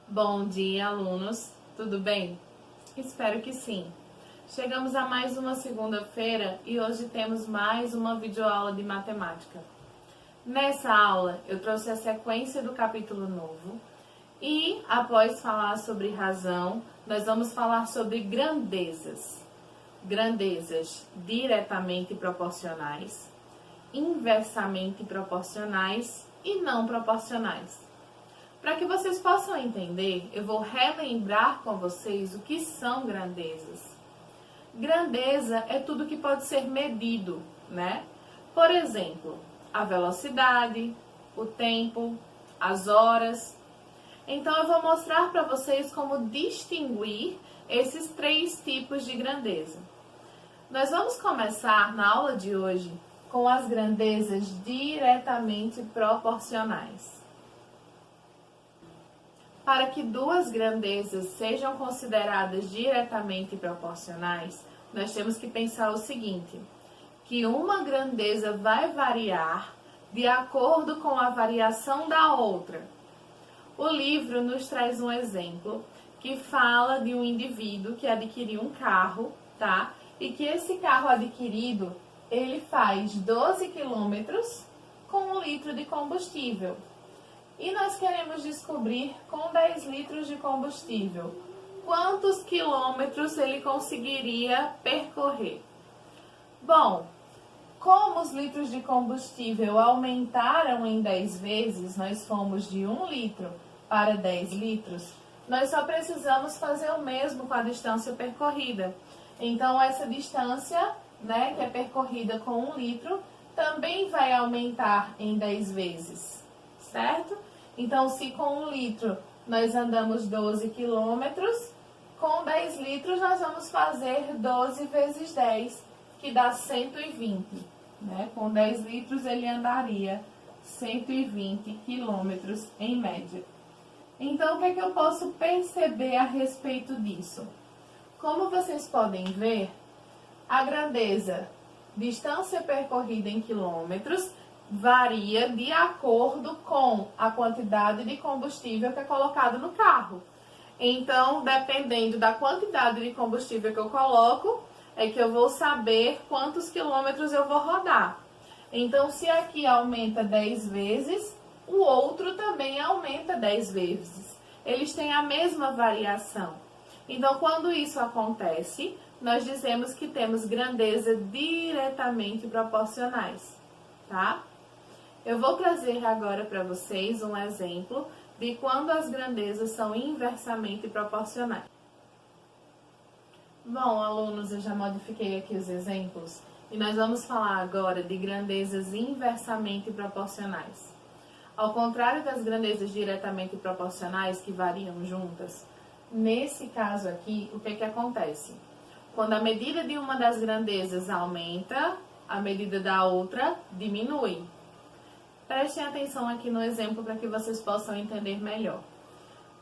Bom dia, alunos! Tudo bem? Espero que sim! Chegamos a mais uma segunda-feira e hoje temos mais uma videoaula de matemática. Nessa aula, eu trouxe a sequência do capítulo novo e, após falar sobre razão, nós vamos falar sobre grandezas. Grandezas diretamente proporcionais, inversamente proporcionais e não proporcionais. Para que vocês possam entender, eu vou relembrar com vocês o que são grandezas. Grandeza é tudo que pode ser medido, né? Por exemplo, a velocidade, o tempo, as horas. Então eu vou mostrar para vocês como distinguir esses três tipos de grandeza. Nós vamos começar na aula de hoje com as grandezas diretamente proporcionais. Para que duas grandezas sejam consideradas diretamente proporcionais, nós temos que pensar o seguinte, que uma grandeza vai variar de acordo com a variação da outra. O livro nos traz um exemplo que fala de um indivíduo que adquiriu um carro, tá? E que esse carro adquirido, ele faz 12 quilômetros com 1 litro de combustível. E nós queremos descobrir com 10 litros de combustível quantos quilômetros ele conseguiria percorrer. Bom, como os litros de combustível aumentaram em 10 vezes, nós fomos de 1 litro para 10 litros, nós só precisamos fazer o mesmo com a distância percorrida. Então, essa distância, né, que é percorrida com 1 litro, também vai aumentar em 10 vezes, certo? Então, se com 1 litro nós andamos 12 quilômetros, com 10 litros nós vamos fazer 12 vezes 10, que dá 120. Né? Com 10 litros ele andaria 120 quilômetros em média. Então, o que é que eu posso perceber a respeito disso? Como vocês podem ver, a grandeza, distância percorrida em quilômetros, varia de acordo com a quantidade de combustível que é colocado no carro. Então, dependendo da quantidade de combustível que eu coloco, é que eu vou saber quantos quilômetros eu vou rodar. Então, se aqui aumenta 10 vezes, o outro também aumenta 10 vezes. Eles têm a mesma variação. Então, quando isso acontece, nós dizemos que temos grandeza diretamente proporcionais, tá? Eu vou trazer agora para vocês um exemplo de quando as grandezas são inversamente proporcionais. Bom, alunos, eu já modifiquei aqui os exemplos e nós vamos falar agora de grandezas inversamente proporcionais. Ao contrário das grandezas diretamente proporcionais que variam juntas, nesse caso aqui, o que acontece? Quando a medida de uma das grandezas aumenta, a medida da outra diminui. Prestem atenção aqui no exemplo para que vocês possam entender melhor.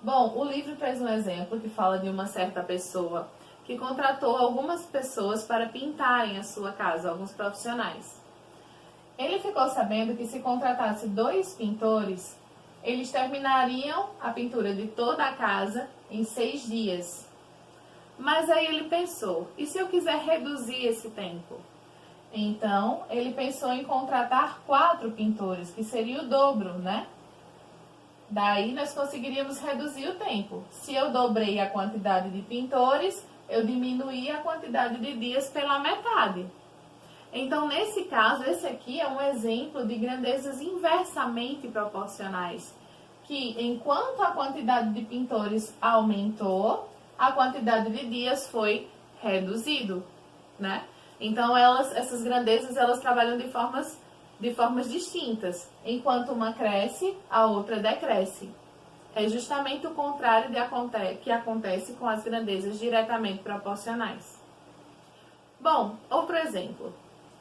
Bom, o livro traz um exemplo que fala de uma certa pessoa que contratou algumas pessoas para pintarem a sua casa, alguns profissionais. Ele ficou sabendo que se contratasse 2 pintores, eles terminariam a pintura de toda a casa em 6 dias. Mas aí ele pensou, e se eu quiser reduzir esse tempo? Então, ele pensou em contratar 4 pintores, que seria o dobro, né? Daí, nós conseguiríamos reduzir o tempo. Se eu dobrei a quantidade de pintores, eu diminuí a quantidade de dias pela metade. Então, nesse caso, esse aqui é um exemplo de grandezas inversamente proporcionais, que enquanto a quantidade de pintores aumentou, a quantidade de dias foi reduzido, né? Então, essas grandezas, elas trabalham de formas distintas. Enquanto uma cresce, a outra decresce. É justamente o contrário que acontece com as grandezas diretamente proporcionais. Bom, outro exemplo.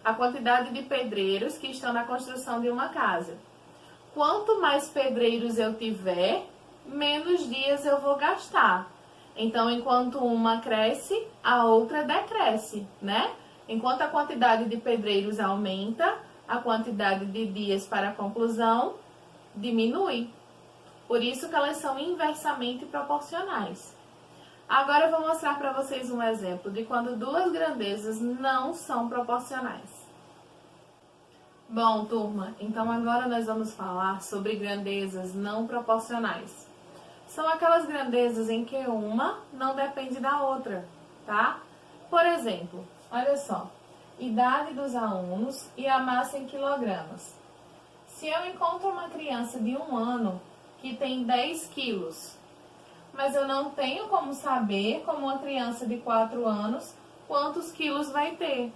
A quantidade de pedreiros que estão na construção de uma casa. Quanto mais pedreiros eu tiver, menos dias eu vou gastar. Então, enquanto uma cresce, a outra decresce, né? Enquanto a quantidade de pedreiros aumenta, a quantidade de dias para a conclusão diminui. Por isso que elas são inversamente proporcionais. Agora eu vou mostrar para vocês um exemplo de quando duas grandezas não são proporcionais. Bom, turma, então agora nós vamos falar sobre grandezas não proporcionais. São aquelas grandezas em que uma não depende da outra, tá? Por exemplo, olha só, idade dos alunos e a massa em quilogramas. Se eu encontro uma criança de 1 ano que tem 10 quilos, mas eu não tenho como saber, como uma criança de 4 anos, quantos quilos vai ter,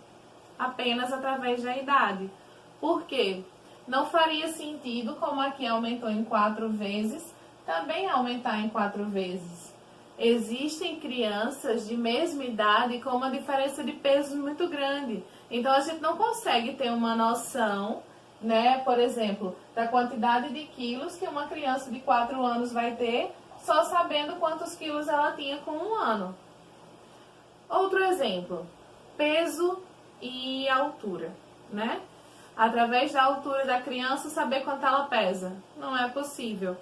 apenas através da idade. Por quê? Não faria sentido, como aqui aumentou em 4 vezes, também aumentar em 4 vezes. Existem crianças de mesma idade com uma diferença de peso muito grande. Então, a gente não consegue ter uma noção, né, por exemplo, da quantidade de quilos que uma criança de 4 anos vai ter, só sabendo quantos quilos ela tinha com 1 ano. Outro exemplo, peso e altura, né? Através da altura da criança, saber quanto ela pesa. Não é possível.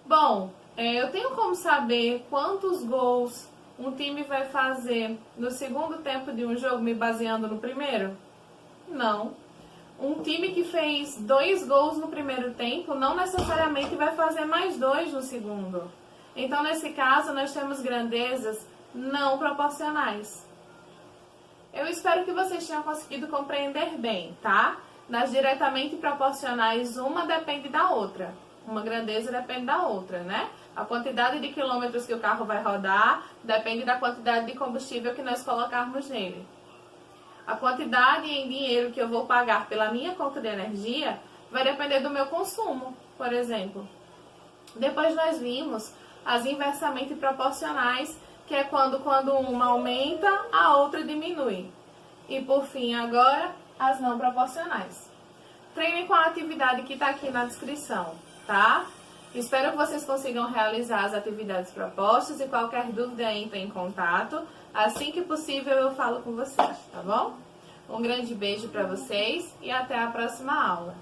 Bom, eu tenho como saber quantos gols um time vai fazer no segundo tempo de um jogo, me baseando no primeiro? Não. Um time que fez 2 gols no primeiro tempo, não necessariamente vai fazer mais 2 no segundo. Então, nesse caso, nós temos grandezas não proporcionais. Eu espero que vocês tenham conseguido compreender bem, tá? Nas diretamente proporcionais, uma depende da outra. Uma grandeza depende da outra, né? A quantidade de quilômetros que o carro vai rodar depende da quantidade de combustível que nós colocarmos nele. A quantidade em dinheiro que eu vou pagar pela minha conta de energia vai depender do meu consumo, por exemplo. Depois nós vimos as inversamente proporcionais, que é quando uma aumenta, a outra diminui. E por fim, agora, as não proporcionais. Treinem com a atividade que está aqui na descrição, tá? Espero que vocês consigam realizar as atividades propostas e qualquer dúvida entre em contato. Assim que possível eu falo com vocês, tá bom? Um grande beijo para vocês e até a próxima aula.